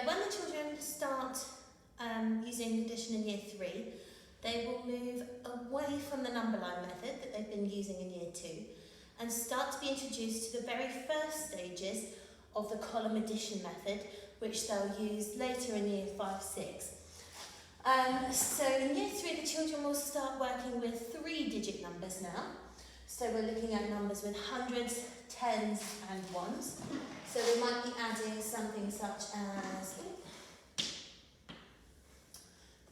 when the children start using addition in year 3, they will move away from the number line method that they've been using in year 2 and start to be introduced to the very first stages of the column addition method, which they'll use later in year 5, 6. So in year 3, the children will start working with 3-digit numbers now. So we're looking at numbers with hundreds, tens and ones. So we might be adding something such as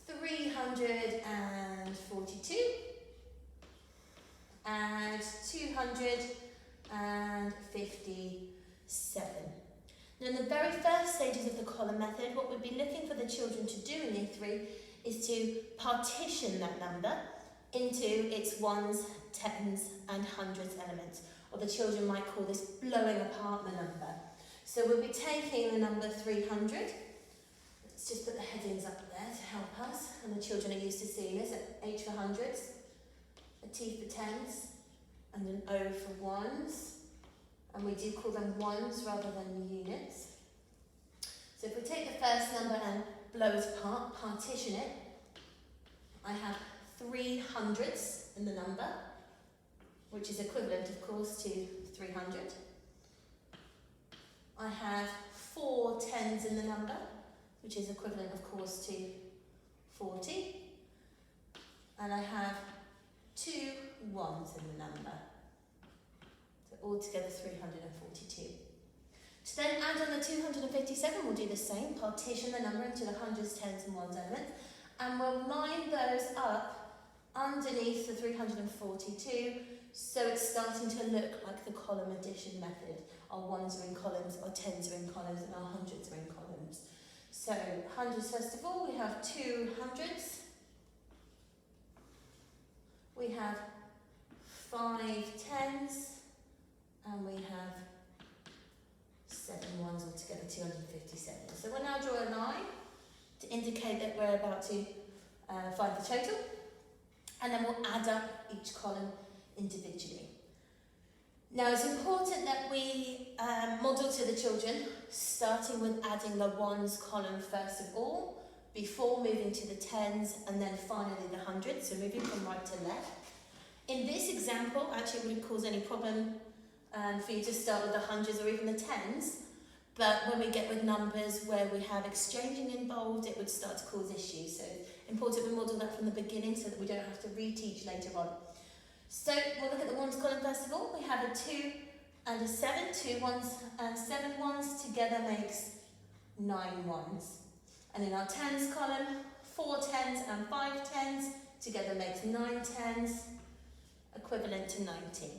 342 and 257. Now in the very first stages of the column method, what we'd be looking for the children to do in year 3 is to partition that number into its ones, tens and hundreds elements, or the children might call this blowing apart the number. So we'll be taking the number 300. Let's just put the headings up there to help us, and the children are used to seeing this: H for hundreds, a T for tens, and an O for ones, and we do call them ones rather than units. So if we take the first number and blow it apart, partition it, I have 3 hundredths in the number, which is equivalent, of course, to 300. I have 4 tens in the number, which is equivalent, of course, to 40. And I have 2 ones in the number. So altogether 342. To then add on the 257, we'll do the same, partition the number into the hundreds, tens and ones elements, and we'll line those up underneath the 342, so it's starting to look like the column addition method. Our ones are in columns, our tens are in columns, and our hundreds are in columns. So hundreds, first of all, we have 2 hundredths. We have 5 tens, and we have 7 ones, altogether 257. So we'll now draw a line to indicate that we're about to find the total, and then we'll add up each column individually. Now it's important that we model to the children, starting with adding the ones column first of all, before moving to the tens, and then finally the hundreds, so moving from right to left. In this example, actually it wouldn't cause any problem for you to start with the hundreds or even the tens, but when we get with numbers where we have exchanging involved, it would start to cause issues. So it's important we model that from the beginning so that we don't have to reteach later on. So we'll look at the ones column first of all. We have a 2 and a 7, 2 ones and 7 ones together makes 9 ones. And in our tens column, 4 tens and 5 tens together makes 9 tens, equivalent to 90.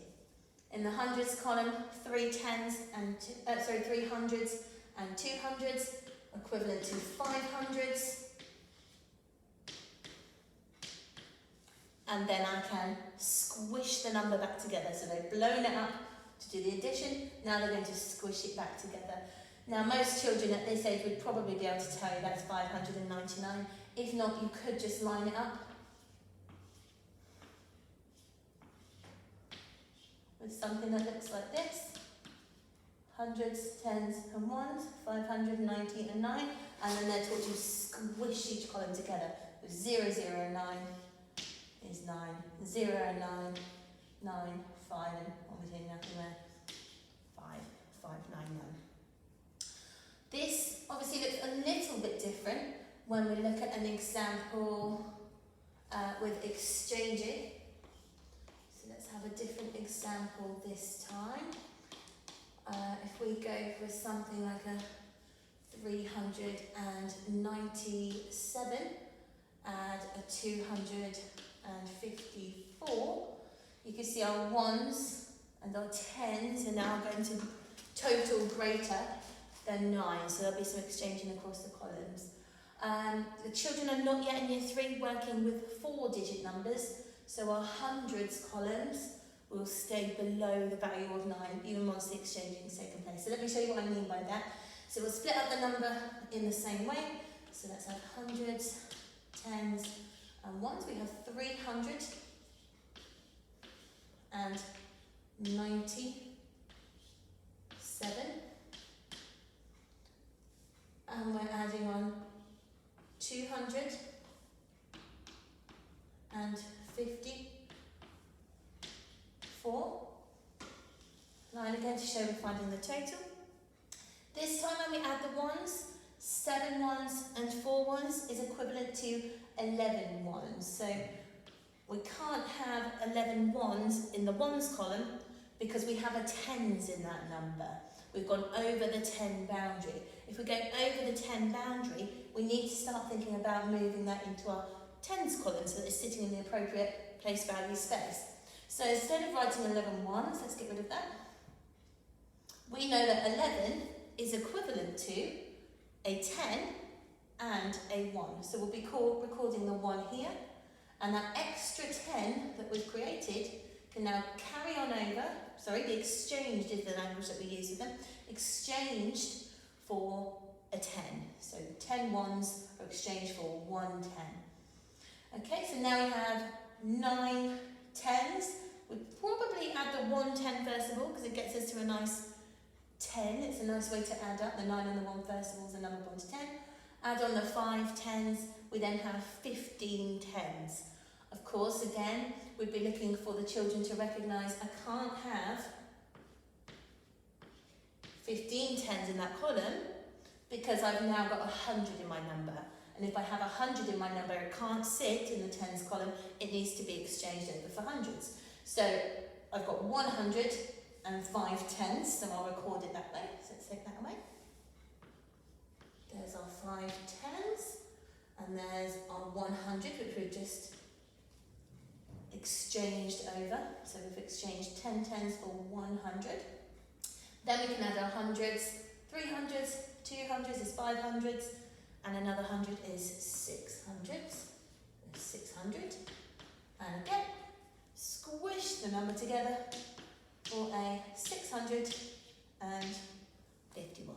In the hundreds column, 3 tens and 3 hundreds and 2 hundreds, equivalent to 5 hundreds. And then I can squish the number back together. So they've blown it up to do the addition, now they're going to squish it back together. Now most children at this age would probably be able to tell you that's 599. If not, you could just line it up with something that looks like this: hundreds, tens and ones, 590 and 9, and then they're taught to squish each column together with 0, 0 and 9 is 9, 0 and 9, 9, 5, and obviously nothing there, 5, 5, 9, 9. This obviously looks a little bit different when we look at an example with exchanging. So let's have a different example this time. If we go for something like a 397, add a 254, you can see our ones and our tens are now going to total greater than 9, so there'll be some exchanging across the columns. The children are not yet in year 3 working with 4-digit numbers, so our hundreds columns will stay below the value of 9 even once the exchanging has taken place. So let me show you what I mean by that. So we'll split up the number in the same way. So let's have hundreds, tens and ones. We have 397 and and we're adding on 254. Line again to show we're finding the total. This time when we add the ones, 7 ones and 4 ones is equivalent to 11 ones. So we can't have 11 ones in the ones column because we have a tens in that number. We've gone over the 10 boundary. If we go over the 10 boundary, we need to start thinking about moving that into our tens column so that it's sitting in the appropriate place value space. So instead of writing 11 ones, let's get rid of that. We know that 11 is equivalent to a 10 and a 1. So we'll be recording the 1 here, and that extra 10 that we've created can now carry on over. Sorry, the exchanged is the language that we use with them. Exchanged for a 10. So 10 ones are exchanged for 1 10. Okay, so now we have 9 tens. We'd probably add the 1 10 first of all because it gets us to a nice 10. It's a nice way to add up. The 9 and the 1 first of all is a number 1 to 10. Add on the 5 tens, we then have 15 tens. Of course, again, we'd be looking for the children to recognise I can't have 15 tens in that column because I've now got 100 in my number. And if I have 100 in my number, it can't sit in the tens column. It needs to be exchanged over for hundreds. So I've got 100 and 5 tens, so I'll record it that way. So let's take that away. There's our 5 tens, and there's our 100, which we've just exchanged over. So we've exchanged 10 tens for 100. Then we can add our hundreds, 300s, 200s is 500s, and another 100 is 600s. 600. And again, squish the number together for a 651.